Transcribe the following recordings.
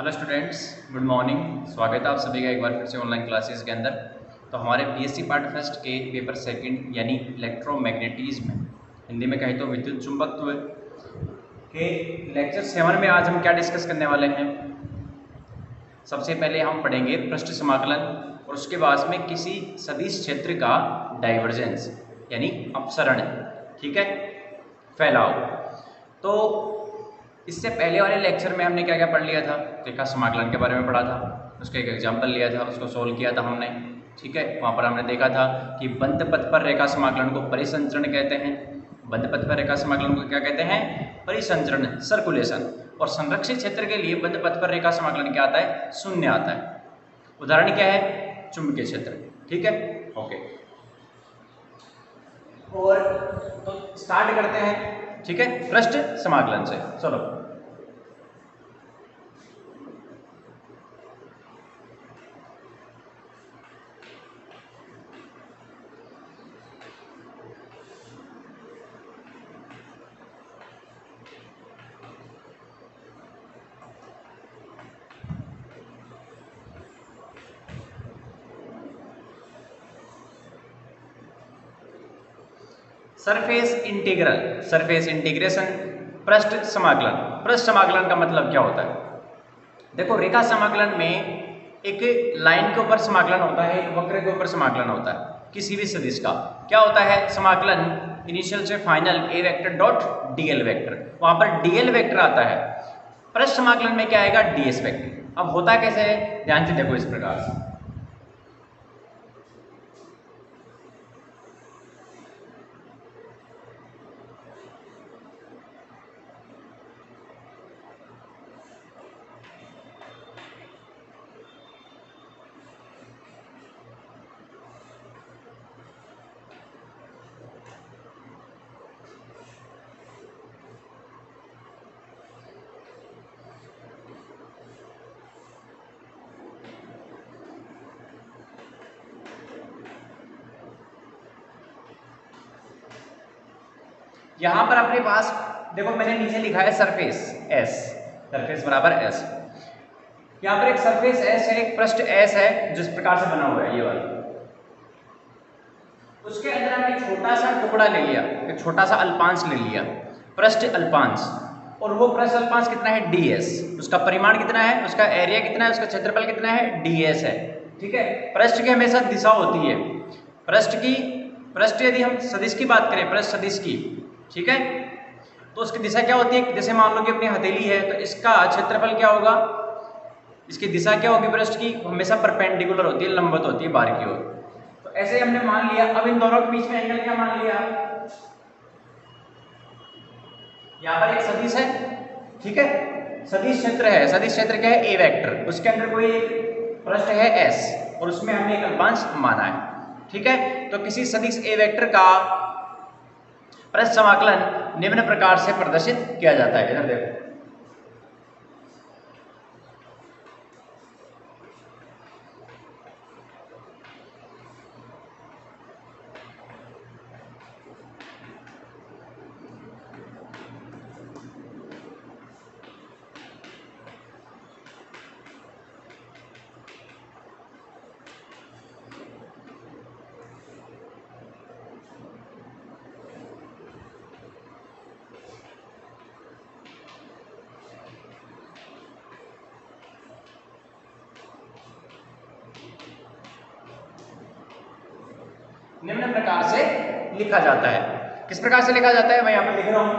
Hello students, good morning. स्वागत है आप सभी का एक बार फिर से ऑनलाइन क्लासेस के अंदर। तो हमारे बीएससी पार्ट फर्स्ट के पेपर सेकंड यानी इलेक्ट्रोमैग्नेटिज्म, हिंदी में कहें तो विद्युत चुंबकत्व के लेक्चर 7 में आज हम क्या डिस्कस करने वाले हैं। सबसे पहले हम पढ़ेंगे पृष्ठ समाकलन और उसके बाद में किसी सदिश क्षेत्र का डाइवर्जेंस यानी अपसरण, ठीक है, फैलाव। तो इससे पहले वाले लेक्चर में हमने क्या क्या पढ़ लिया था, रेखा समाकलन के बारे में पढ़ा था, उसका एक एग्जाम्पल लिया था, उसको सोल्व किया था हमने, ठीक है। वहाँ पर हमने देखा था कि बंद पथ पर रेखा समाकलन को परिसंचरण कहते हैं। बंद पथ पर रेखा समाकलन को क्या कहते हैं? परिसंचरण, सर्कुलेशन। और संरक्षित क्षेत्र के लिए बंद पथ पर रेखा समाकलन क्या आता है? शून्य आता है। उदाहरण क्या है? चुंबकीय क्षेत्र, ठीक है, ओके। और तो स्टार्ट करते हैं, ठीक है, पृष्ठ समाकलन से। चलो, सरफेस इंटीग्रल, सरफेस इंटीग्रेशन, पृष्ठ समाकलन। पृष्ठ समाकलन का मतलब क्या होता है? देखो, रेखा समाकलन में एक लाइन के ऊपर समाकलन होता है, एक वक्र के ऊपर समाकलन होता है किसी भी सदिश का। क्या होता है समाकलन? इनिशियल से फाइनल ए वेक्टर डॉट डीएल वेक्टर, वहां पर डीएल वेक्टर आता है। पृष्ठ समाकलन में क्या आएगा? DS vector. अब होता कैसे है, ध्यान से देखो, इस प्रकार से। यहां पर अपने पास देखो, मैंने नीचे लिखा है सरफेस एस, सरफेस बराबर एस। यहां पर एक सरफेस एस है, एक पृष्ठ एस है, जिस प्रकार से बना हुआ है ये वाला। उसके अंदर हमने छोटा सा टुकड़ा ले लिया, एक छोटा सा अल्पांश ले लिया, पृष्ठ अल्पांश। और वो पृष्ठ अल्पांश कितना है? डीएस। उसका परिमाण कितना है? उसका एरिया कितना है? उसका क्षेत्रफल कितना है? डीएस है, ठीक है। पृष्ठ की हमेशा दिशा होती है, पृष्ठ यदि हम सदिश की बात करें, पृष्ठ सदिश की, ठीक है, तो उसकी दिशा क्या होती है? जैसे मान लो कि अपनी हथेली है, तो इसका क्षेत्रफल क्या होगा? इसकी दिशा क्या होगी? पृष्ठ की हमेशा परपेंडिकुलर होती है, लंबवत होती है बाहर की ओर। तो ऐसे हमने मान लिया। अब इन दोनों के बीच में एंगल क्या मान लिया? यहां पर एक सदिश है, ठीक है, सदिश क्षेत्र है। सदिश क्षेत्र क्या है? ए वेक्टर। उसके अंदर कोई एक पृष्ठ है एस, और उसमें हमने एक अल्पांश माना है, ठीक है। तो किसी सदिश ए वेक्टर का पृष्ठ समाकलन निम्न प्रकार से प्रदर्शित किया जाता है। इधर देखो, निम्न प्रकार से लिखा जाता है। किस प्रकार से लिखा जाता है? मैं यहां पर लिख रहा हूं।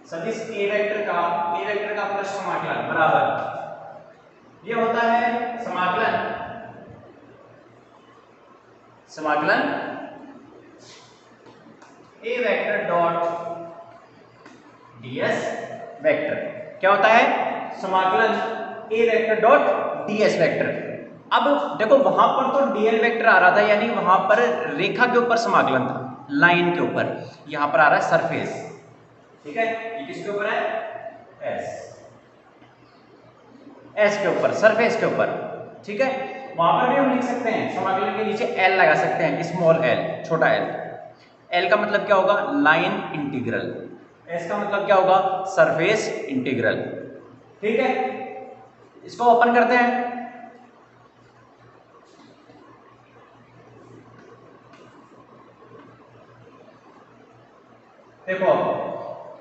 सदिश ए वेक्टर का पृष्ठ समाकलन बराबर, ये होता है समाकलन ए वेक्टर डॉट डीएस वेक्टर। क्या होता है? समाकलन ए वेक्टर डॉट डीएस वेक्टर। अब देखो, वहां पर तो डीएल वेक्टर आ रहा था, यानी वहां पर रेखा के ऊपर समाकलन था, लाइन के ऊपर। यहां पर आ रहा है सरफेस, ठीक है। ये किसके ऊपर है? एस, एस के ऊपर, सरफेस के ऊपर, ठीक है। वहां पर भी हम लिख सकते हैं, समाकलन के नीचे एल लगा सकते हैं, स्मॉल एल, छोटा एल। एल का मतलब क्या होगा? Line integral. एस का मतलब क्या होगा? Surface integral. ठीक है, इसको ओपन करते हैं। देखो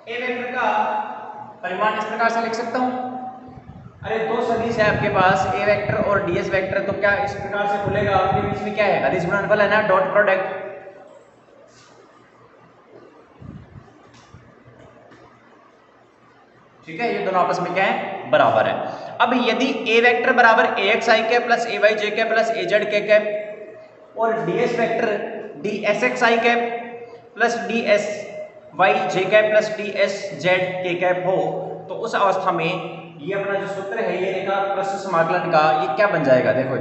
ए वेक्टर का परिमाण इस प्रकार से लिख सकता हूं। अरे दो सदिश है आपके पास, ए वेक्टर और डीएस वेक्टर, तो क्या इस प्रकार से खुलेगा? आपके बीच में क्या है? अदिश गुणनफल है ना, डॉट प्रोडक्ट। ठीक है, ये दोनों आपस में क्या है? बराबर है। अब यदि ए वेक्टर बराबर a x i cap plus a y j cap plus a z k cap और ds vector d s x i cap plus d s y j cap plus d s z k cap हो, तो उस अवस्था में ये अपना जो सूत्र है ये रेखा पृष्ठ समाकलन का, ये क्या बन जाएगा? देखो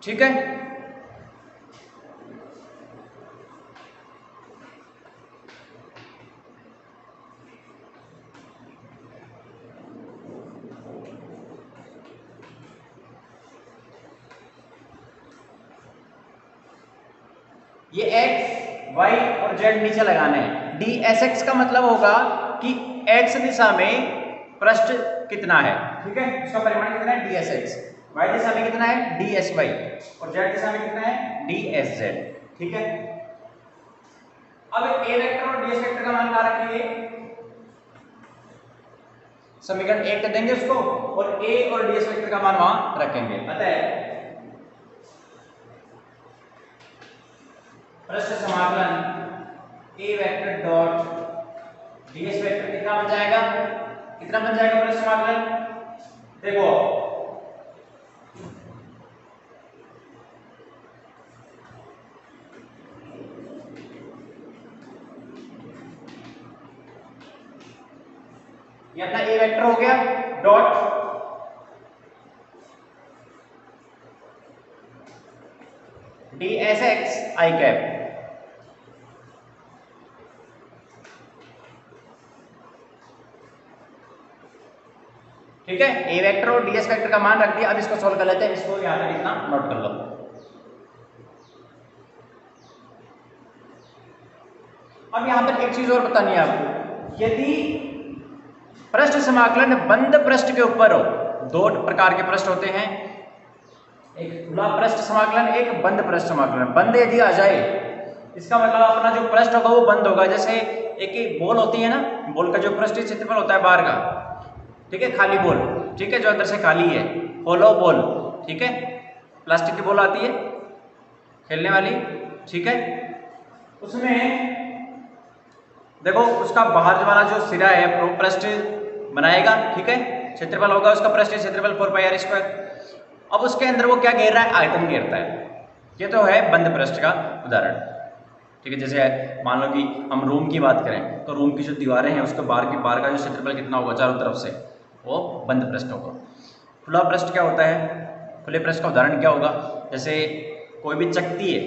ठीक है, ये x, y और z नीचे लगाने हैं। डी एस एक्स का मतलब होगा कि x दिशा में पृष्ठ कितना है, ठीक है, इसका परिमाण कितना है? D s x. y दिशा में कितना है? D s y. और z दिशा में कितना है? D s z. ठीक है, अब a वेक्टर और ds वेक्टर का मान क्या रखिए? समीकरण 1 कर देंगे उसको, और a और ds वेक्टर का मान वहां रखेंगे। अतः पृष्ठ समाकलन a vector dot ds vector कितना बन जाएगा? कितना बन जाएगा पृष्ठ समाकलन? देखो ये अपना a वेक्टर हो गया dot D s x i cap, ठीक है, ए वेक्टर और डीएस वेक्टर का मान रख दिया। अब इसको सोल्व कर लेते हैं, इसको यहां तक इतना नोट कर लो। अब यहां पर एक चीज और बतानी है आपको, यदि पृष्ठ समाकलन बंद पृष्ठ के ऊपर हो, दो प्रकार के पृष्ठ होते हैं, एक खुला पृष्ठ समाकलन, एक बंद पृष्ठ समाकलन। बंद यदि आ जाए, इसका मतलब अपना जो पृष्ठ होगा वो बंद होगा। जैसे एक बॉल होती है ना, बॉल का जो पृष्ठीय क्षेत्रफल होता है बाहर का, ठीक है, खाली बॉल, ठीक है, जो अंदर से खाली है, होलो बॉल, ठीक है, प्लास्टिक की बॉल आती है खेलने वाली, ठीक है, उसमें देखो उसका बाहर वाला जो सिरा है वो पृष्ठ बनाएगा, ठीक है, क्षेत्रफल होगा उसका पृष्ठीय क्षेत्रफल 4πr²। अब उसके अंदर वो क्या घेर रहा है? आयतन घेरता है। ये तो है बंद पृष्ठ का उदाहरण, ठीक है। जैसे मान लो कि हम रूम की बात करें, तो रूम की जो दीवारें हैं उसके बाहर का जो क्षेत्रफल कितना होगा चारों तरफ से, वो बंद पृष्ठ होगा। खुला पृष्ठ क्या होता है? खुले पृष्ठ का उदाहरण क्या होगा? जैसे कोई भी चकती है,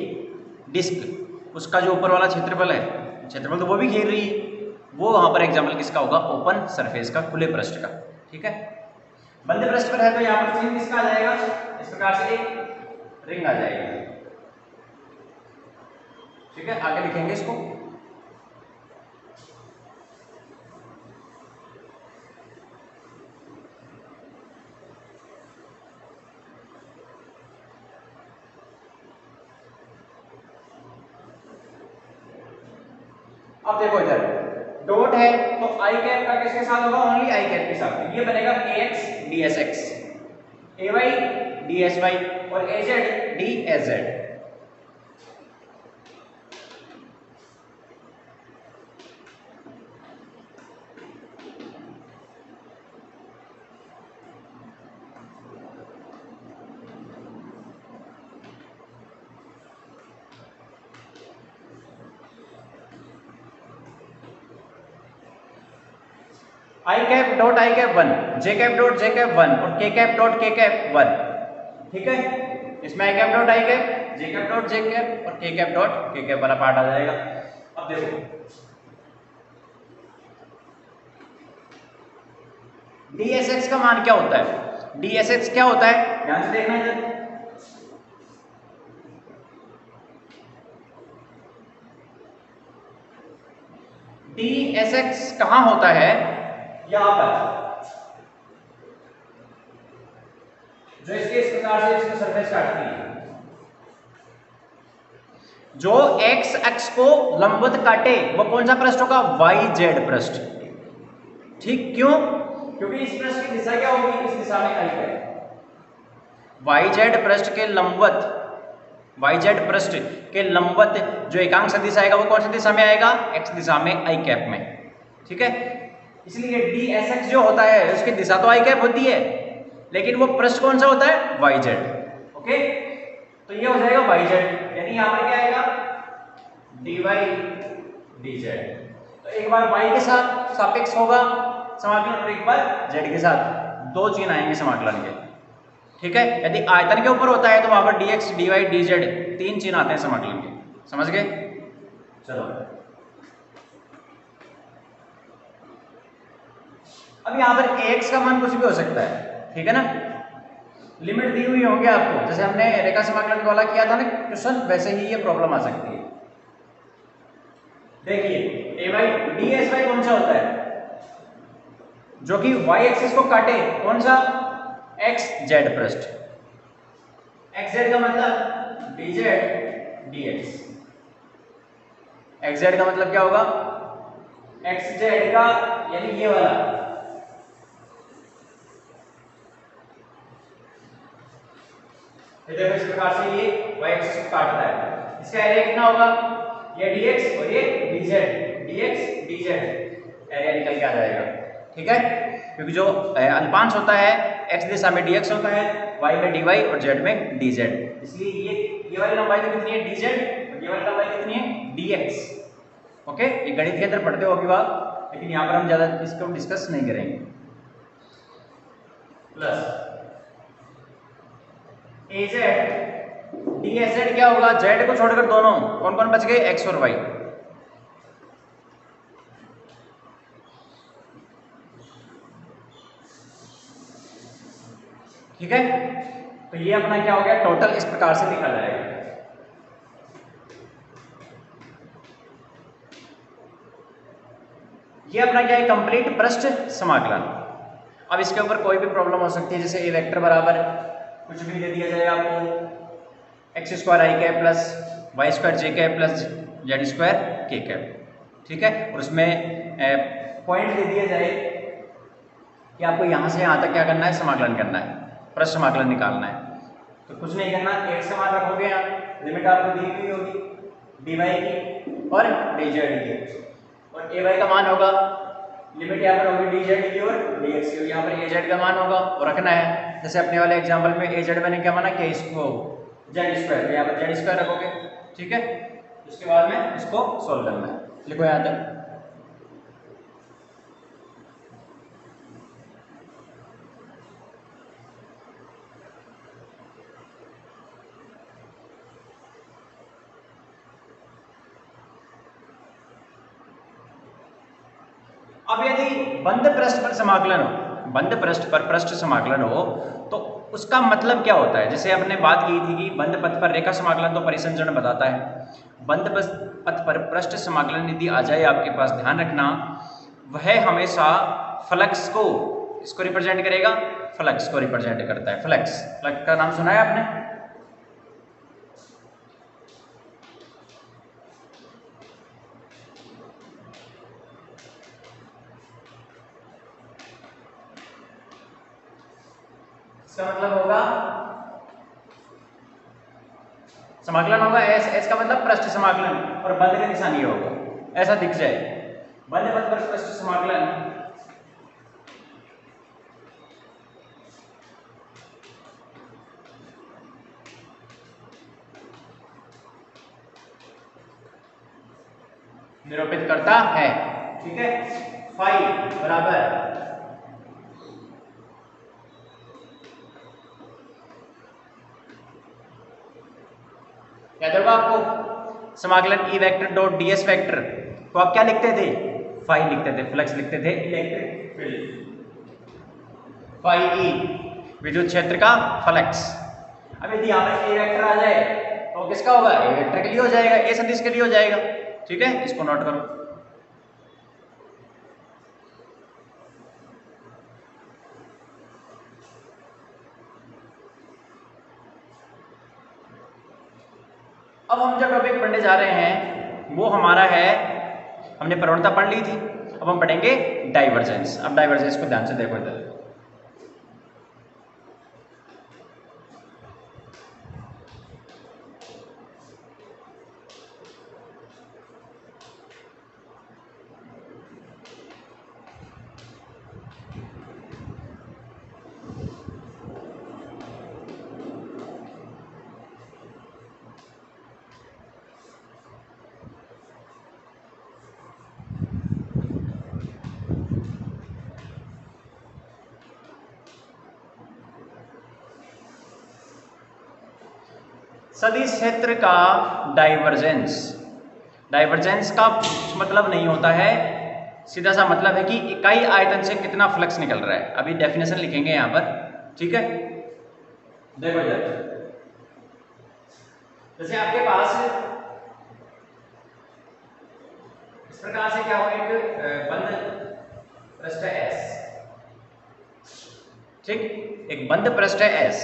डिस्क, उसका जो ऊपर वाला क्षेत्रफल है, क्षेत्रफल तो वो भी घेर रही है, वो वहां पर एग्जाम्पल किसका होगा? ओपन सरफेस का, खुले पृष्ठ का, ठीक है। बंद पृष्ठ पर है तो यहाँ पर चिन्ह किसका आ जाएगा? इस प्रकार से एक रिंग आ जाएगी, ठीक है। आगे लिखेंगे इसको, अब देखो इधर डॉट है तो आई कैप का किसके साथ होगा? ओनली आई कैप के साथ। ये बनेगा a x d s x, a y d s y और a z d s z. I cap dot i cap 1, j cap dot j cap 1 और k cap dot k cap 1, ठीक है। इसमें i cap dot i cap, j cap dot j cap और k cap dot k cap वाला part आ जाएगा। अब देखो dsx का मान क्या होता है, dsx क्या होता है ध्यान से देखना इधर। dsx कहां होता है, यहां पर जो इसके इस प्रकार से इसको सरफेस काटती है, जो x अक्ष को लंबवत काटे वो कौन सा पृष्ठ होगा, yz पृष्ठ। ठीक, क्यों, क्योंकि इस पृष्ठ की दिशा क्या होगी, इस दिशा में आई है। yz पृष्ठ के लंबवत, yz पृष्ठ के लंबवत जो एकांक सदिश आएगा वो कौन सी दिशा में आएगा, x दिशा में, आई कैप में। ठीक है, इसलिए dsx जो होता है उसकी दिशा तो आई कैप होती है, लेकिन वो पृष्ठ कौन सा होता है, yz। ओके, तो ये हो जाएगा yz, यानी यहां पर क्या आएगा, dy dz। तो एक बार y के साथ सापेक्ष होगा समाकलन और एक बार z के साथ, दो चिन्ह आएंगे समाकलन के। ठीक है, यदि आयतन के ऊपर होता है तो वहां पर dx dy dz तीन चिन्ह आते हैं समाकलन के, समझ गए। चलो अब यहां पर ax का मान कुछ भी हो सकता है, ठीक है ना, लिमिट दी हुई होंगी आपको, जैसे हमने रेखा समाकलन वाला किया था ना क्वेश्चन, वैसे ही ये प्रॉब्लम आ सकती है। देखिए ay dsy कौन सा होता है, जो कि y एक्सिस को काटे, कौन सा, xz पृष्ठ, xz का मतलब dz dx, xz का मतलब क्या होगा, xz का यानी ये वाला, देखो इस प्रकार से ये y एक्सिस को काटता है, इसका एरिया कितना होगा, ये dx और ये dz dz एरिया निकल के आ जाएगा। ठीक है, क्योंकि जो अल्पांश होता है x दिशा में dx होता है, y में dy और z में dz, इसलिए ये वाली लंबाई तो कितनी है dz और ये वाली लंबाई कितनी है dx। ओके, ये गणित के अंदर पढ़ते होगी आप, लेकिन यहाँ पर हम ज्यादा इसको डिस्कस नहीं करेंगे। प्लस az dz क्या होगा, z को छोड़कर दोनों कौन कौन बच गए, x और y। ठीक है, तो ये अपना क्या हो गया, टोटल इस प्रकार से लिखा जाएगा। ये अपना क्या है, कंप्लीट पृष्ठ समाकलन। अब इसके ऊपर कोई भी प्रॉब्लम हो सकती है, जैसे ए वेक्टर बराबर कुछ भी दे दिया जाए आपको, एक्स स्क्वायर आई कैप प्लस वाई स्क्वायर जे कैप प्लस जेड स्क्वायर के कैप। ठीक है, और उसमें पॉइंट दे दिया जाए कि आपको यहाँ से यहाँ तक क्या करना है, समाकलन करना है, पृष्ठ समाकलन निकालना है। तो कुछ नहीं करना, एक समान रखोगे, यहाँ लिमिट आपको दी हुई होगी dy की और dz की, और ay का मान होगा, लिमिट यहाँ पर होगी dz की और dx की, यहाँ पर az का मान होगा और रखना है। जैसे अपने वाले एग्जाम्पल में az मैंने क्या माना, कि इसको जेड स्क्वायर, यहाँ पर जेड स्क्वायर रखोगे। ठीक है, उसके बाद में इसको सोल्व करना है, लिखो यहाँ तक। अब यदि बंद पृष्ठ पर समाकलन हो, बंद पृष्ठ पर पृष्ठ समाकलन हो तो उसका मतलब क्या होता है। जैसे हमने बात की थी कि बंद पथ पर रेखा समाकलन तो परिसंचरण बताता है, बंद पथ पर पृष्ठ समाकलन यदि आ जाए आपके पास, ध्यान रखना वह हमेशा फ्लक्स को, इसको रिप्रेजेंट करेगा, फ्लक्स को रिप्रेजेंट करता है। फ्लक्स, फ्लक्स का नाम सुना है आपने, इसका मतलब होगा समाकलन होगा एस, एस का मतलब पृष्ठ समाकलन, और बंद का निशान ये होगा, ऐसा दिख जाए बंद पथ पर पृष्ठ समाकलन। निरूपित करता है। ठीक है, फाई बराबर याद होगा आपको समाकलन E vector dot DS vector, तो आप क्या लिखते थे, फाई लिखते थे, फ्लक्स लिखते थे इलेक्ट्रिक फील्ड फाई ई, विद्युत क्षेत्र का फ्लक्स। अब यदि यहाँ पर ए वेक्टर आ जाए तो किसका होगा, ए वेक्टर के लिए हो जाएगा, ए सदिश के लिए हो जाएगा। ठीक है, इसको नोट करो। अब हम जो टॉपिक पढ़ने जा रहे हैं वो हमारा है, हमने प्रवणता पढ़ ली थी, अब हम पढ़ेंगे डाइवर्जेंस। अब डाइवर्जेंस को ध्यान से देखो इधर। सदिश क्षेत्र का डाइवर्जेंस, डाइवर्जेंस का मतलब नहीं होता है, सीधा सा मतलब है कि इकाई आयतन से कितना फ्लक्स निकल रहा है। अभी डेफिनेशन लिखेंगे यहां पर। ठीक है, देखो इधर, जैसे आपके पास इस प्रकार से क्या हो, एक बंद पृष्ठ है S, ठीक, एक बंद पृष्ठ है S।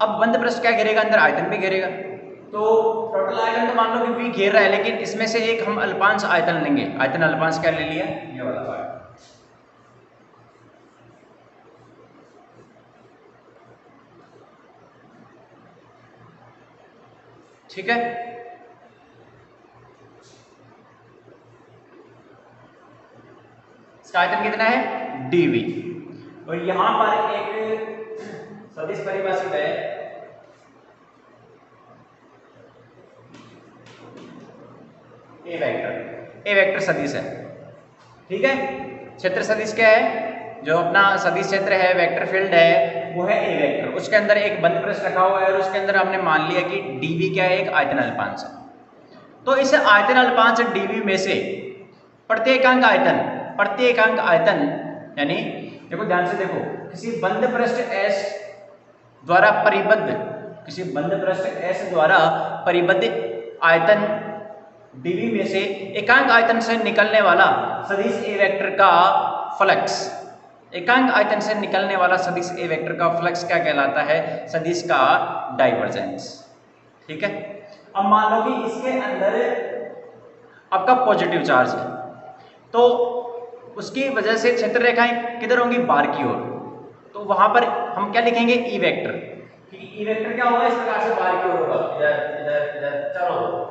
अब बंद पृष्ठ क्या घेरेगा, अंदर आयतन भी घेरेगा, तो टोटल आयतन तो मान लो कि V घेर रहा है, लेकिन इसमें से एक हम अल्पांश आयतन लेंगे। आयतन अल्पांश क्या ले लिया, ये वाला पार्ट। ठीक है, इसका आयतन कितना है, dV। और यहां पर एक सदिश परिभाषित है, ए वेक्टर। ए वेक्टर सदिश है। ठीक है, क्षेत्र सदिश क्या है, जो अपना सदिश क्षेत्र है, वेक्टर फील्ड है, वो है ए वेक्टर। उसके अंदर एक बंद पृष्ठ रखा हुआ है और उसके अंदर हमने मान लिया कि dV क्या है, एक आयतन अल्पांश है। तो इस आयतन अल्पांश dV में से प्रत्येकांक आयतन, प्रत्येकांक आयतन यानी देखो ध्यान से देखो, किसी बंद पृष्ठ S द्वारा परिबद्ध, किसी बंद पृष्ठ S द्वारा परिबद्ध आयतन dV में से एकांक आयतन से निकलने वाला सदिश ए वेक्टर का फ्लक्स, एकांक आयतन से निकलने वाला सदिश ए वेक्टर का फ्लक्स क्या कहलाता है, सदिश का डाइवर्जेंस। ठीक है, अब मान लो कि इसके अंदर आपका पॉजिटिव चार्ज है, तो उसकी वजह से क्षेत्र रेखाएं किधर होंगी, बाहर की ओर। तो वहां पर हम क्या लिखेंगे, ई वेक्टर, कि ई वेक्टर क्या होगा, इस प्रकार से बाहर की ओर होगा, इधर इधर इधर चलो।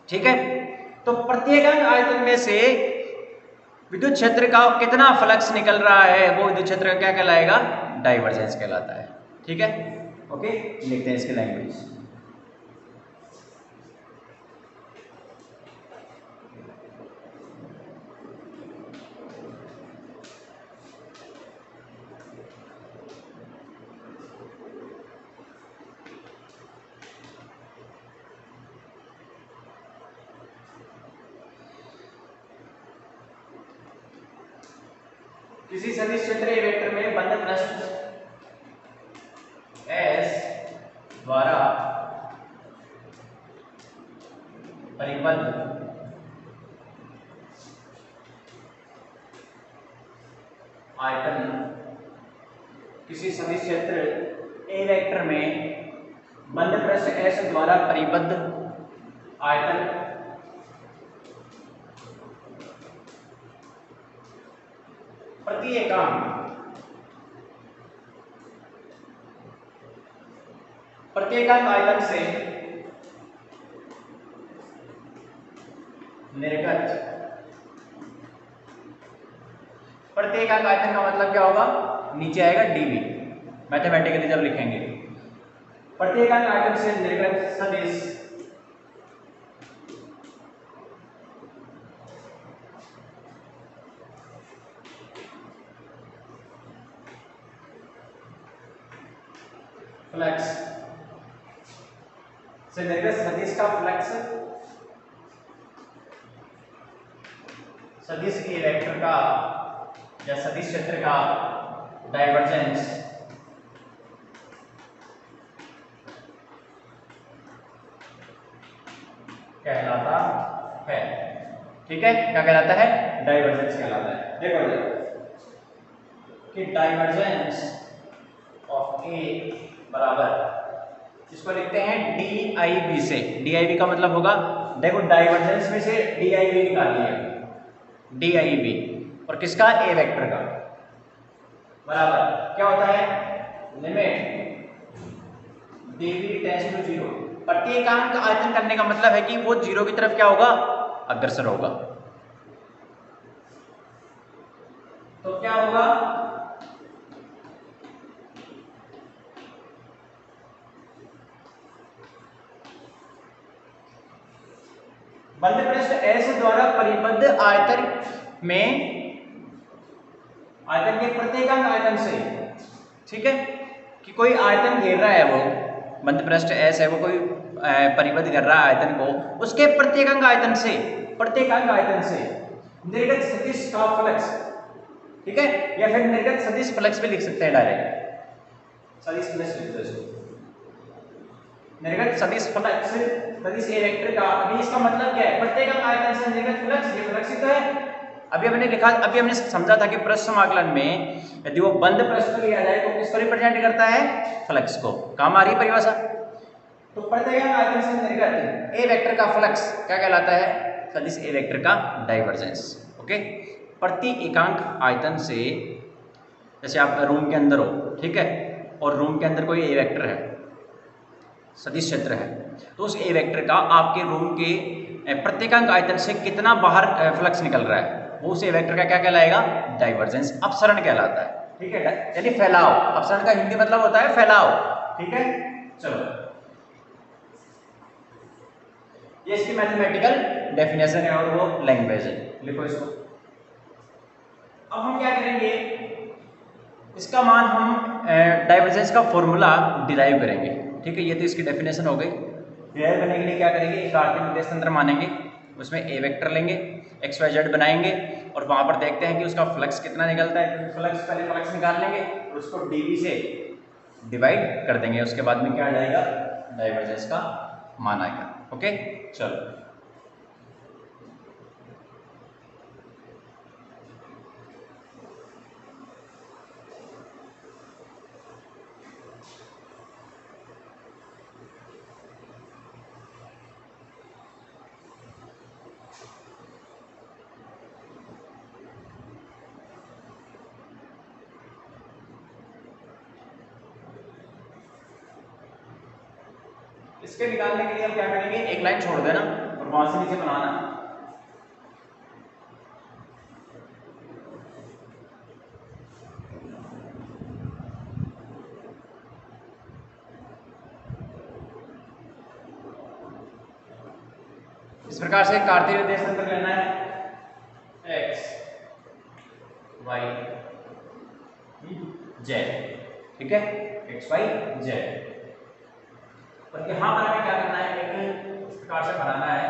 ठीक है, तो प्रत्येकांक आयतन में से विद्युत क्षेत्र का कितना फ्लक्स निकल रहा है, वो विद्युत क्षेत्र का क्या कहलाएगा, डाइवर्जेंस कहलाता है। ठीक है, ओके, लिखते हैं इसकी लैंग्वेज। किसी सदिश क्षेत्र ए वेक्टर में बंद पृष्ठ S द्वारा परिबद्ध आयतन, किसी सदिश क्षेत्र ए वेक्टर में बंद पृष्ठ S द्वारा परिबद्ध आयतन प्रति एकांक, प्रत्येकांक आयतन से निर्गत, प्रत्येकांक आयतन का मतलब क्या होगा, नीचे आएगा dV, मैथमेटिकली जब लिखेंगे, प्रत्येकांक आयतन से निर्गत सदिश फ्लक्स से निर्गत सदिश का फ्लक्स, सदिश ए वेक्टर का या सदिश क्षेत्र का डाइवर्जेंस कहलाता है। ठीक है, क्या कहलाता है? डाइवर्जेंस कहलाता है। देखो कि डाइवर्जेंस ऑफ ए बराबर, इसको लिखते हैं DIB से। DIB का मतलब होगा, देखो डाइवर्जेंस में से DIB निकालिए, DIB और किसका? ए वेक्टर का, बराबर क्या होता है? Limit dV tends to 0। प्रत्येकांक आयतन करने का मतलब है कि वो 0 की तरफ क्या होगा? अग्रसर होगा। तो क्या होगा? बंद पृष्ठ S द्वारा परिबद्ध आयतन में, आयतन के प्रत्येकांक आयतन से, ठीक है, कि कोई आयतन घेर रहा है, वो बंद पृष्ठ S है, वो कोई परिबद्ध कर रहा है आयतन को, उसके प्रत्येकांक आयतन से, प्रत्येकांक आयतन से निर्गत सदिश का फ्लक्स, ठीक है, या फिर निर्गत सदिश फ्लक्स भी लिख सकते हैं डायरेक्ट, सदिश फ्लक्स लिख दो इसको, निर्गत सदिश फ्लक्स सदिश ए वेक्टर का। अभी इसका मतलब क्या है? प्रत्येकांक आयतन से निर्गत फ्लक्स, ये फ्लक्स ही तो है। अभी हमने लिखा, अभी हमने समझा था कि पृष्ठ समाकलन में यदि वो बंद पृष्ठ लिया जाए तो किसको रिप्रेजेंट करता है? फ्लक्स को। काम आ रही परिभाषा? तो प्रत्येकांक आयतन से निर्गत ए वेक्टर का फ्लक्स क्या कहलाता है? सदिश ए वेक्टर का डाइवर्जेंस। ओके, प्रति एकांक आयतन से, जैसे आप रूम के अंदर हो, ठीक है, और रूम के अंदर कोई ए वेक्टर है, सदिश क्षेत्र है, तो उस ए वेक्टर का आपके रूम के प्रत्येकांक आयतन से कितना बाहर फ्लक्स निकल रहा है, वो उस ए वेक्टर का क्या कहलाएगा? डाइवर्जेंस, अपसरण कहलाता है। ठीक है, यानी फैलाव। अपसरण का हिंदी मतलब होता है फैलाव। ठीक है, चलो ये इसकी मैथमेटिकल डेफिनेशन है और वो लैंग्वेज है, लिखो इसको। अब हम क्या करेंगे, इसका मान हम डाइवर्जेंस का फॉर्मूला डिराइव करेंगे। ठीक है, ये तो इसकी डेफिनेशन हो गई। डिराइव करने के लिए क्या करेंगे, एक आर्थिक निर्देश तंत्र मानेंगे, उसमें ए वेक्टर लेंगे, एक्स वाई जेड बनाएंगे और वहां पर देखते हैं कि उसका फ्लक्स कितना निकलता है। फ्लक्स, पहले फ्लक्स निकाल लेंगे और उसको डीवी से डिवाइड कर देंगे, उसके बाद में क्या आ जाएगा? डाइवर्जेंस का मान आएगा। ओके, चलो इसके निकालने के लिए हम क्या करेंगे, एक लाइन छोड़ देना और वहां से नीचे बनाना। इस प्रकार से कार्तीय निर्देश तंत्र लेना है, एक्स वाई जेड। ठीक है, एक्स वाई जेड। और यहां पर हमें क्या करना है, एक इस प्रकार से बनाना है,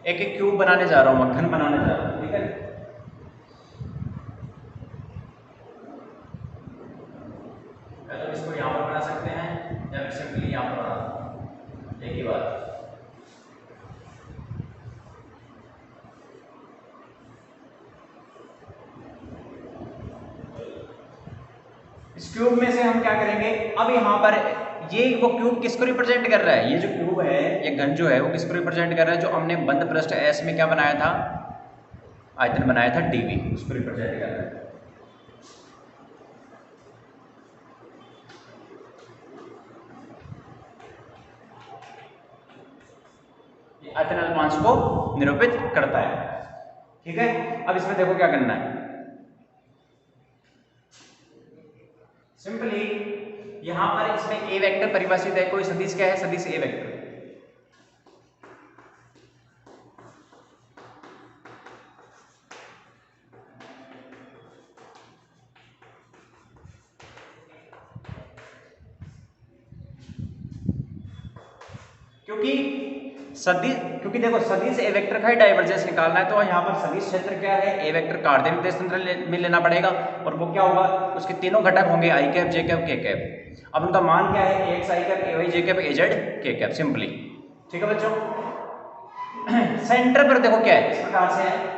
एक एक क्यूब बनाने जा रहा हूं, मक्खन बनाने जा रहा हूं। ठीक है, तो इसको यहां पर बना सकते हैं या फिर सिंपली यहां पर बना दो, एक ही बात। इस क्यूब में से हम क्या करेंगे, अब यहाँ पर ये वो क्यूब किसको रिप्रेजेंट कर रहा है? ये जो क्यूब है, ये घन जो है, वो किसको रिप्रेजेंट कर रहा है? जो हमने बंद पृष्ठ एस में क्या बनाया था, आयतन बनाया था डीवी, उसको रिप्रेजेंट कर रहा है। आयतन अल्पांश को निरूपित करता है। ठीक है, अब इसमें देखो क्या करना है, सिंपली यहां पर इसमें ए वेक्टर परिभाषित है, कोई सदिश क्या है? सदिश ए वेक्टर। क्योंकि सदिश, क्योंकि देखो सदिश ए वेक्टर का ही डाइवर्जेंस निकालना है, तो यहाँ पर सदिश क्षेत्र क्या है, ए वेक्टर कार्तीय निर्देश तंत्र में लेना पड़ेगा, और वो क्या होगा, उसके तीनों घटक होंगे आई कैप, जे कैप, के कैप। अब उनका मान क्या है, x i cap, A y j cap, A z k cap, simply. ठीक है बच्चों। सेंटर पर देखो क्या है, इस प्रकार से है,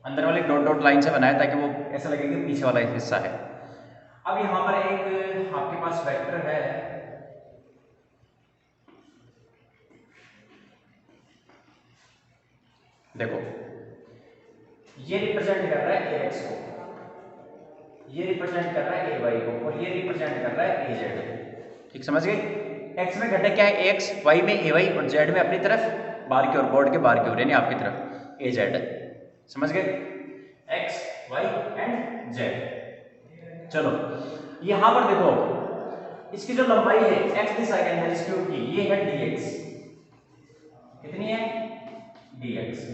अंदर वाले डॉट डॉट लाइन से बनाया ताकि वो ऐसा लगे कि पीछे वाला हिस्सा है। अब यहां पर एक आपके पास वेक्टर है, देखो ये रिप्रेजेंट कर रहा है एक्स को, ये रिप्रेजेंट कर रहा है ए वाई को, और ये रिप्रेजेंट कर रहा है ए जेड। ठीक समझ गए। एक्स में घटक क्या है, एक्स, वाई में ए वाई, और जेड में अपनी तरफ बाहर की ओर, बोर्ड के बाहर की ओर यानी आपकी तरफ ए जेड। समझ गए, एक्स वाई एंड जेड। चलो यहां पर देखो इसकी जो लंबाई है एक्स दिशा के अंदर इस क्यूब की, ये है dx, कितनी है dx।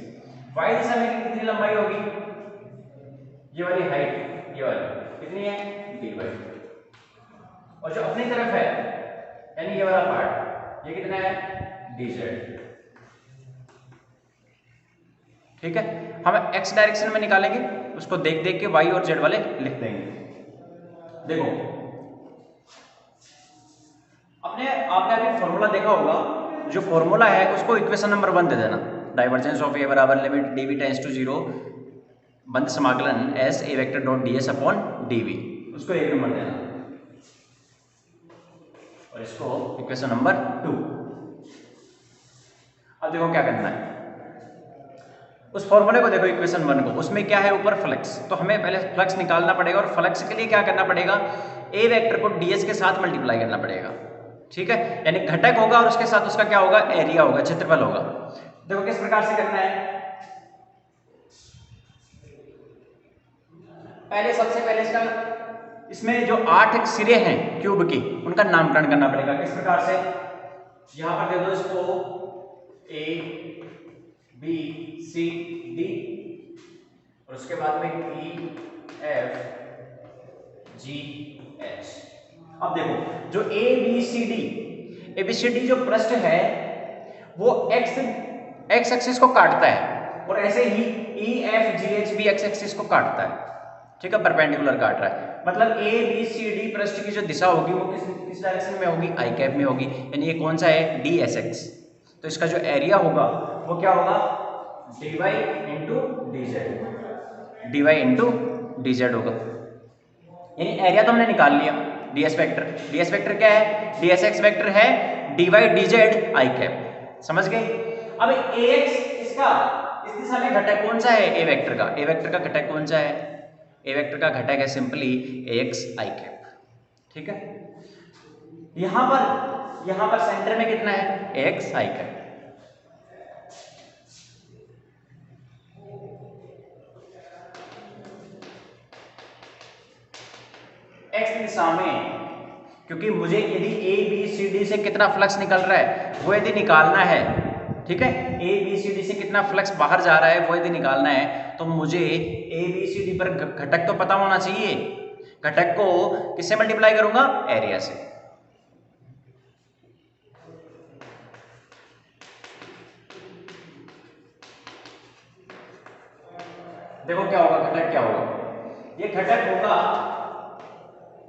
वाई दिशा में कितनी लंबाई होगी, ये वाली हाइट, ये वाली कितनी है dy, और जो अपनी तरफ है यानी ये वाला पार्ट, ये कितना है dz। ठीक है, हम x डायरेक्शन में निकालेंगे, उसको देख देख के y और z वाले लिख देंगे। देखो आपने अभी फॉर्मूला देखा होगा, जो फॉर्मूला है उसको इक्वेशन नंबर 1 दे देना, डाइवर्जेंस ऑफ ए बराबर लिमिट dv टेंड्स टू 0 बंद समाकलन S A vector dot ds upon dv, उसको 1 नंबर देना, और इसको इक्वेशन नंबर 2। अब देखो क्या करना है, उस फॉर्मूले को देखो इक्वेशन 1 को, उसमें क्या है ऊपर फ्लक्स, तो हमें पहले फ्लक्स निकालना पड़ेगा, और फ्लक्स के लिए क्या करना पड़ेगा, ए वेक्टर को ds के साथ मल्टीप्लाई करना पड़ेगा। ठीक है, यानी घटक होगा और उसके साथ उसका क्या होगा, एरिया होगा, क्षेत्रफल होगा। देखो किस प्रकार से करना है, सबसे पहले इसका, इसमें जो 8 सिरे हैं क्यूब की, उनका नामकरण करना पड़ेगा। किस प्रकार से, यहां पर दे दो इसको ए बी सी डी, और उसके बाद में ई एफ जी एच। अब देखो जो ए बी सी डी जो पृष्ठ है वो एक्स एक्सिस को काटता है, और ऐसे ही ई एफ जी एच भी एक्स एक्सिस को काटता है। ठीक है, परपेंडिकुलर काट रहा है, मतलब ए बी सी डी पृष्ठ की जो दिशा होगी वो किस डायरेक्शन में होगी, आई कैप में होगी, यानी ये कौन सा है, डी एस एक्स। तो इसका जो एरिया होगा वो क्या होगा, dy into d Z, dy into d Z होगा। यानी एरिया तो हमने निकाल लिया, ds वेक्टर क्या है, dsx वेक्टर है dy dz i कैप। समझ गए। अब ax इसका इस दिशा में घटक कौन सा है, a वेक्टर का, a वेक्टर का घटक कौन सा है, a वेक्टर का घटक है सिंपली ax i कैप। ठीक है, यहां पर सेंटर में कितना है, ax i कैप। x दिशा में, क्योंकि मुझे यदि ए बी सी डी से कितना फ्लक्स निकल रहा है वो यदि निकालना है, ठीक है, ए बी सी डी से कितना फ्लक्स बाहर जा रहा है वो यदि निकालना है, तो मुझे ए बी सी डी पर घटक तो पता होना चाहिए। घटक को किससे मल्टीप्लाई करूंगा, एरिया से। देखो क्या होगा, घटक क्या होगा, ये घटक होगा,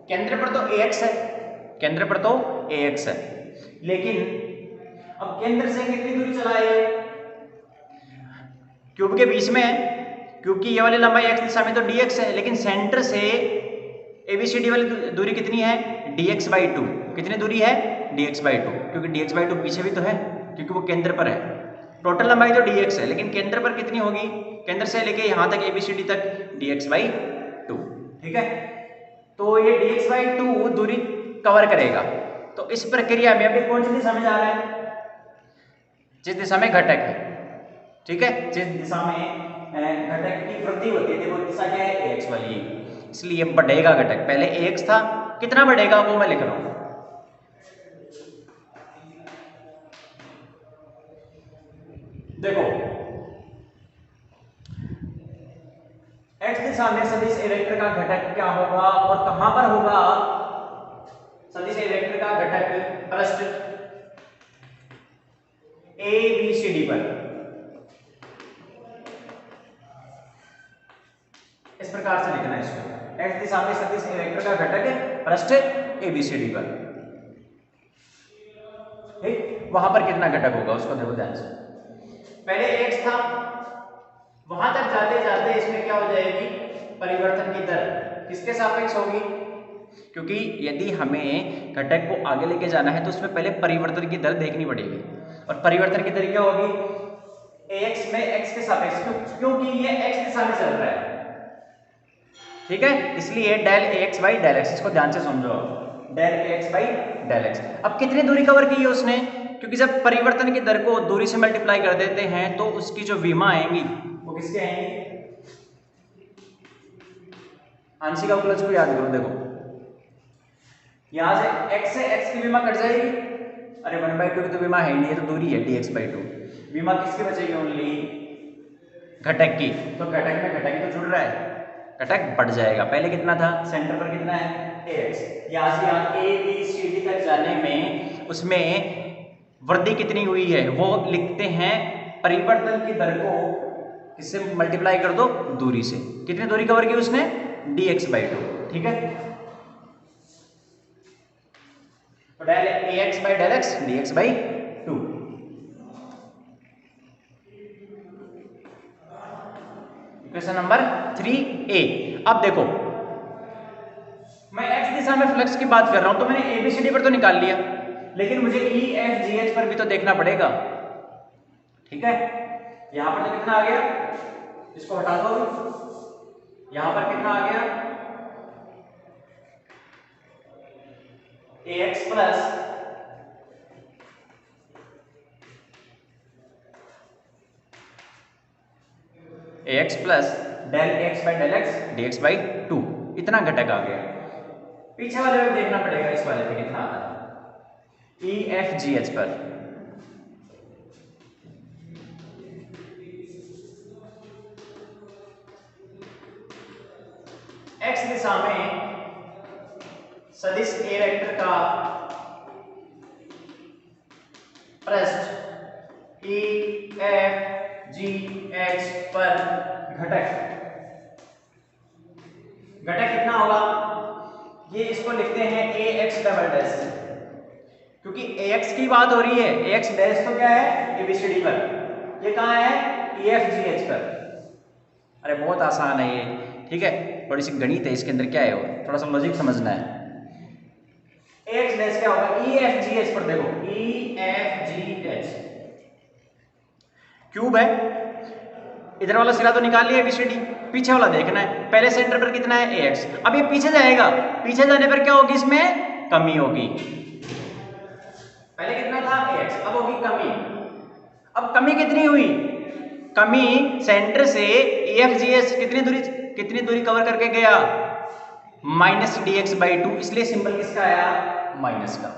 केंद्र पर तो ax है, केंद्र पर तो ax है, लेकिन अब केंद्र से कितनी दूरी चला है, क्यूब के बीच में है, क्यूब की ये वाली लंबाई x दिशा में तो dx है, लेकिन सेंटर से ABCD वाली दूरी कितनी है, dx/2। कितनी दूरी है, dx/2, क्योंकि dx/2 पीछे भी तो है, क्योंकि वो केंद्र पर है। टोटल लंबाई तो dx है, लेकिन केंद्र पर कितनी होगी, केंद्र से लेके यहां तक ABCD तक dx/2। ठीक है, तो ये dx/2 दूरी कवर करेगा। तो इस प्रक्रिया में अभी कौन सी दिशा में जा रहा है, जिस दिशा में घटक है। ठीक है, जिस दिशा में घटक की वृद्धि होती है, देखो दिशा क्या है, ax वाली, इसलिए बढ़ेगा घटक। पहले AX था, कितना बढ़ेगा वो मैं लिख रहा हूं। देखो x दिशा में सदिश ए वेक्टर का घटक क्या होगा और कहां पर होगा? सदिश ए वेक्टर का घटक पृष्ठ ABCD पर। इस प्रकार से लिखना है इसको, x दिशा में सदिश ए वेक्टर का घटक पृष्ठ ABCD पर। ठीक, वहां पर कितना घटक होगा उसको देखो ध्यान से। पहले x था, वहां तक जाते जाते इसमें क्या हो जाएगी? परिवर्तन की दर किसके सापेक्ष होगी? क्योंकि यदि हमें घटक को आगे लेके जाना है तो उसमें पहले परिवर्तन की दर देखनी पड़ेगी, और परिवर्तन की दर क्या होगी? AX में x के सापेक्ष, क्योंकि ये x दिशा में चल रहा है। ठीक है, इसलिए del AX by del x, इसको ध्यान से समझो, del AX by del x। अब कितनी दूरी कवर की है उसने? क्योंकि जब परिवर्तन की दर को दूरी से मल्टीप्लाई कर देते हैं तो उसकी जो विमा आएंगी वो किसके आएंगी? आंशिक अवकलज को याद करो। देखो यहां से x की विमा कट जाएगी, अरे 1/2 की तो विमा है ही नहीं, ये तो दूरी है dx/2। विमा किसकी बचेगी? ओनली घटक की। तो घटक में घटक ही तो जुड़ रहा है, घटक बढ़ जाएगा। पहले कितना था? सेंटर पर कितना है? AX। यहाँ से यहाँ ABCD तक जाने में उसमें वृद्धि कितनी हुई है वो लिखते हैं, परिवर्तन की दर को किससे मल्टीप्लाई कर दो? दूरी से। कितनी दूरी कवर की उसने? dx/2। ठीक है, तो del AX by del x dx/2। Equation number 3A। अब देखो मैं x दिशा में फ्लक्स की बात कर रहा हूं, तो मैंने ABCD पर तो निकाल लिया, लेकिन मुझे EFGH पर भी तो देखना पड़ेगा। ठीक है, यहां पर तो कितना आ गया? इसको हटा दो। यहां पर कितना आ गया? AX plus AX plus del AX by del x dx/2, इतना घटक आ गया। पीछे वाले में देखना पड़ेगा इस वाले पे कितना आता है। EFGH पर x दिशा में सदिश ए वेक्टर का पृष्ठ EFGH पर घटक कितना होगा? ये इसको लिखते हैं AX डबल डैश, क्योंकि AX की बात हो रही है। AX डैश तो क्या है? ABCD पर। ये कहाँ है? EFGH पर। अरे बहुत आसान है ये। ठीक है, थोड़ी सी गणित है इसके अंदर, क्या है वो थोड़ा सा लॉजिक समझना है। AX डैश क्या होगा? EFGH पर। देखो EFGH क्यूब है, इधर वाला सिरा तो निकाल लिया ABCD, पीछे वाला देखना है। पहले सेंटर पर कितना है? AX। अब ये पीछे जाएगा, पीछे जाने पर क्या होगी? इसमें कमी होगी। पहले कितना था? AX, अब होगी कमी। अब कमी कितनी हुई? कमी सेंटर से EFGH कितनी दूरी कवर करके गया? -dx/2, इसलिए सिंबल किसका आया? माइनस का।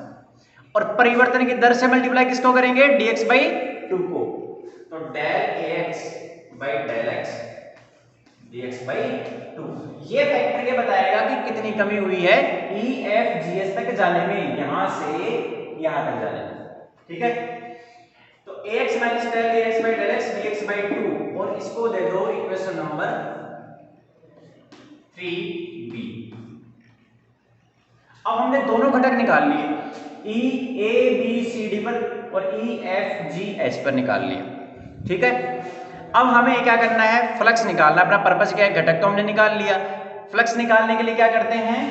और परिवर्तन की दर से मल्टीप्लाई किसको करेंगे? dx/2 को। तो del AX by del x dx/2, ये फैक्टर ये बताएगा कि कितनी कमी हुई है EFGH तक जाने में, यहां से यहां तक जाने में। ठीक है, तो AX minus del AX by del x dx/2, और इसको दे दो इक्वेशन नंबर 3B। अब हमने दोनों घटक निकाल लिए, EABCD पर और EFGH पर निकाल लिया। ठीक है, अब हमें क्या करना है? फ्लक्स निकालना। अपना पर्पस क्या है? घटक तो हमने निकाल लिया, फ्लक्स निकालने के लिए क्या करते हैं?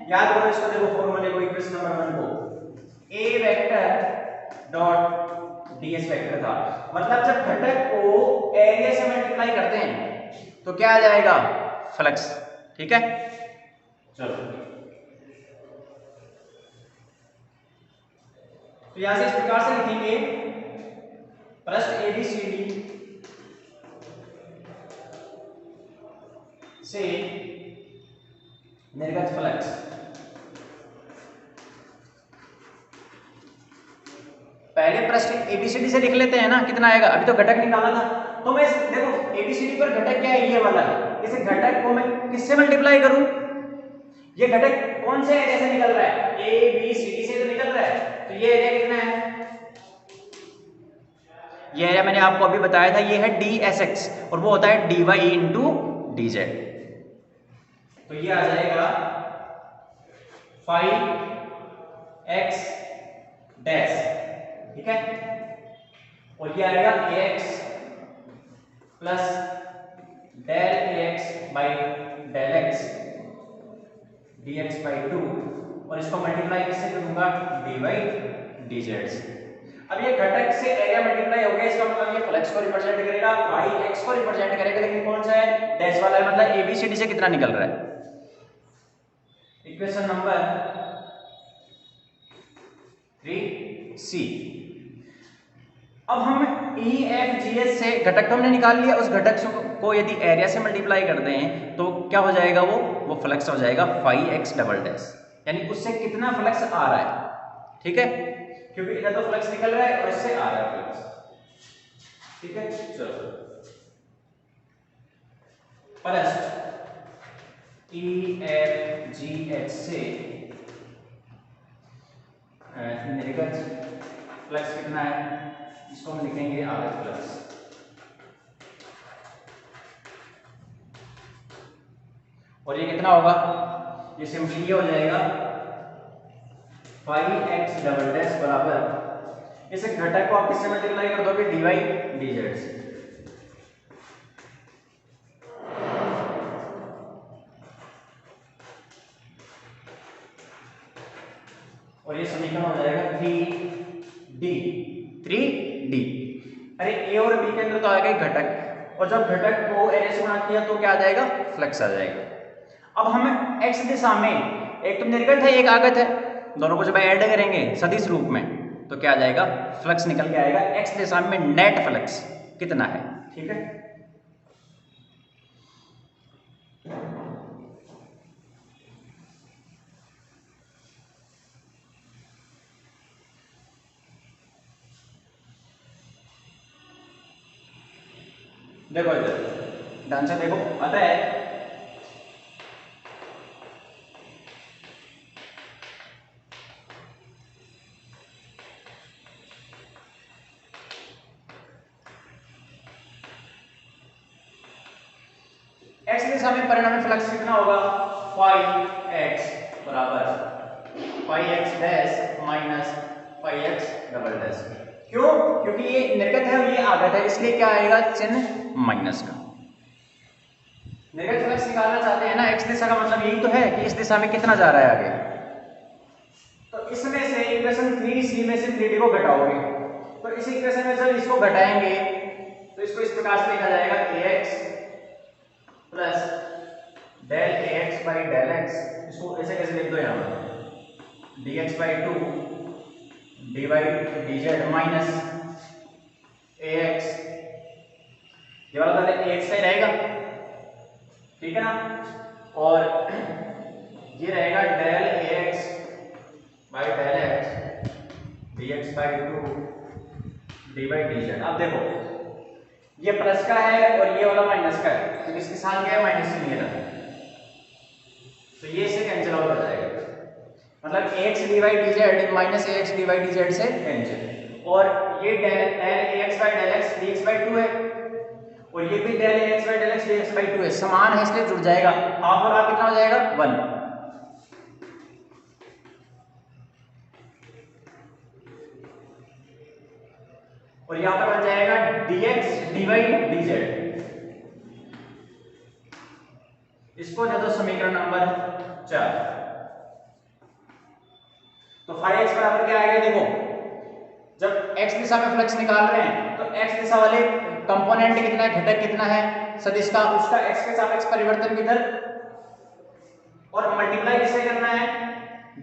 याद करो इसको, देखो फॉर्मूले को, इक्वेशन नंबर 1 को, A vector dot DS vector था। मतलब जब घटक को एरिया से मल्टीप्लाई करते हैं तो क्या आ जाएगा? फ्लक्स। ठीक है, चलो तो यहां से इस प्रकार से लिखेंगे, पृष्ठ ABCD से निर्गत फ्लक्स। पहले प्रश्न एबीसीडी से लिख लेते हैं ना, कितना आएगा, अभी तो घटक निकाला था। तो मैं देखो एबीसीडी पर घटक क्या है, ये वाला है, इस घटक को मैं किससे मल्टीप्लाई करूं, ये घटक कौन से एरिया से निकल रहा है, ए बी सी डी से तो निकल रहा है, तो ये एरिया कितना है, ये एरिया मैंने आपको अभी बताया था, ये है डी एस एक्स और वो होता है d y into d z. तो ये आ जाएगा 5x डैश, ठीक है, और ये आएगा ax plus del ax by del x dx by 2, और इसको मल्टीप्लाई किससे करूंगा, dy dz से। अब ये घटक से एरिया मल्टीप्लाई हो गया, इसका मतलब ये फ्लक्स को रिप्रेजेंट करेगा, y x को रिप्रेजेंट करेगा, लेकिन कौन सा है, डैश वाला है, मतलब एबीसीडी से कितना निकल रहा है। Equation number 3C। अब हम ई एफ जी एच से घटक तो हमने निकाल लिया, उस घटक को यदि एरिया से मल्टीप्लाई करते हैं तो क्या हो जाएगा, वो फ्लक्स हो जाएगा 5x डबल डैश, यानी उससे कितना फ्लक्स आ रहा है, ठीक है, क्योंकि इधर तो फ्लक्स निकल रहा है और इससे आ रहा है फ्लक्स, ठीक है। चलो first E F G H से निर्गत फ्लक्स कितना है, इसको हम लिखेंगे आगत फ्लक्स, और ये कितना होगा, ये सिंपली ये हो जाएगा 5x डबल डैश बराबर, इस घटक को आप किससे मल्टीप्लाई कर दोगे, dy dz से, और ये समीकरण हो जाएगा 3D। अरे ए और बी के अंदर तो आ गए घटक, और जब घटक को एरिया से गुणा किया तो क्या आ जाएगा, फ्लक्स आ जाएगा। अब हम x दिशा में, एक तो निर्गत है एक आगत है, दोनों को जब ऐड करेंगे सदिश रूप में तो क्या आ जाएगा, फ्लक्स निकल के आएगा, x दिशा में नेट फ्लक्स कितना है, ठीक है। देखो इधर ध्यान से देखो, आता है x दिशा में परिणामी फ्लक्स कितना होगा, 5x बराबर 5x dash minus 5x double dash, क्यों, क्योंकि ये निर्गत है और ये आगत है, इसलिए क्या आएगा, चिन्ह माइनस का। निर्गत फ्लक्स निकालना चाहते हैं ना, x दिशा का मतलब यही तो है कि इस दिशा में कितना जा रहा है आगे, तो इसमें से इक्वेशन 3C में से 3D को घटाओगे, तो इस इक्वेशन में जब इसको घटाएंगे तो इसको इस प्रकार से लिखा जाएगा ax plus del ax by del x, इसको ऐसे कैसे लिख दो, यहाँ पर dx by 2 dy dz minus ax, ये वाला तो ax का ही रहेगा, ठीक है ना, और ये रहेगा del ax by del x dx by 2 dy dz। अब देखो ये प्लस का है और ये वाला माइनस का है, क्योंकि इसके साथ क्या है, माइनस नहीं है ना, तो ये से कैंसिल आउट हो जाएगा, मतलब ax dy dz minus ax dy dz से कैंसिल, और ये del ax by del x dx by 2 है, और ये भी del ax by del x dx by 2 है, समान है इसलिए जुड़ जाएगा, हाफ और हाफ कितना हो जाएगा, 1, और यहां पर बन जाएगा dx dy dz, इसको दे दो समीकरण नंबर 4, तो 5x बराबर क्या आएगा, देखो जब x दिशा में फ्लक्स निकाल रहे हैं तो x दिशा वाले कंपोनेंट कितना है, घटक कितना है सदिश का, उसका x के सापेक्ष परिवर्तन किधर, और मल्टीप्लाई किससे करना है,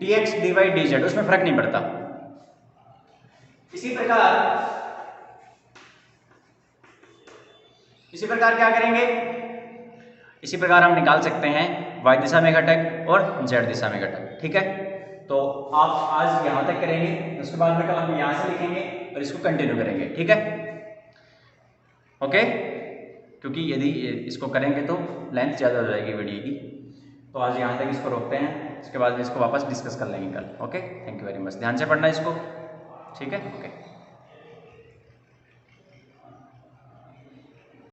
dx dy dz, उसमें फर्क नहीं पड़ता। इसी प्रकार क्या करेंगे, इसी प्रकार हम निकाल सकते हैं वाई दिशा में घटक और जेड दिशा में घटक। ठीक है, तो आप आज यहाँ तक करेंगे, उसके बाद में कल हम यहाँ से लिखेंगे और इसको कंटिन्यू करेंगे। ठीक है, ओके, क्योंकि यदि इसको करेंगे तो लेंथ ज़्यादा हो जाएगी वीडियो की, तो आज यहाँ तक इसको रोकते हैं, इसके बाद में इसको वापस डिस्कस कर लेंगे कल। Okay, thank you very much, ध्यान से पढ़ना इसको। ठीक है, ओके।